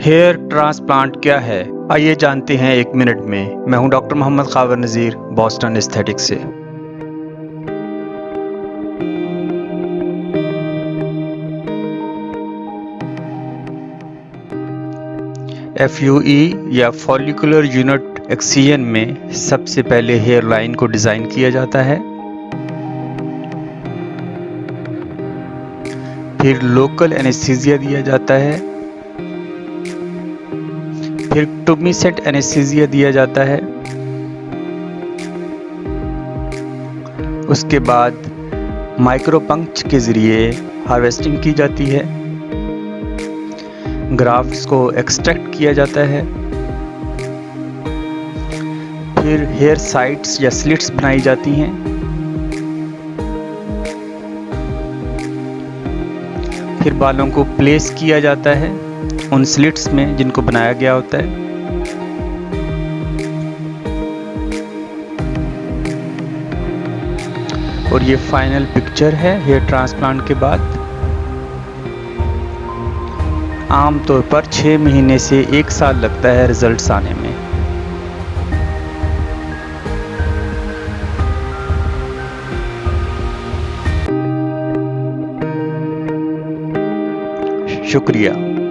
Hair transplant क्या है? आइए जानते हैं 1 मिनट में। मैं हूं डॉक्टर मोहम्मद खावर नज़ीर, बॉस्टन एस्थेटिक्स से। एफयूई या फॉलिकुलर यूनिट एक्सिजन में सबसे पहले हेयर लाइन को डिज़ाइन किया जाता है, फिर लोकल एनेस्थीसिया दिया जाता है, फिर टुमिसेंट एनेस्थीसिया दिया जाता है, उसके बाद माइक्रोपंक्च के ज़रिए हार्वेस्टिंग की जाती है, ग्राफ्ट्स को एक्सट्रैक्ट किया जाता है, फिर हेयर साइट्स या स्लिट्स बनाई जाती हैं, फिर बालों को प्लेस किया जाता है उन स्लिट्स में जिनको बनाया गया होता है। और ये फाइनल पिक्चर है हेयर ट्रांसप्लांट के बाद। आमतौर पर 6 महीने से 1 साल लगता है रिजल्ट्स आने में। शुक्रिया।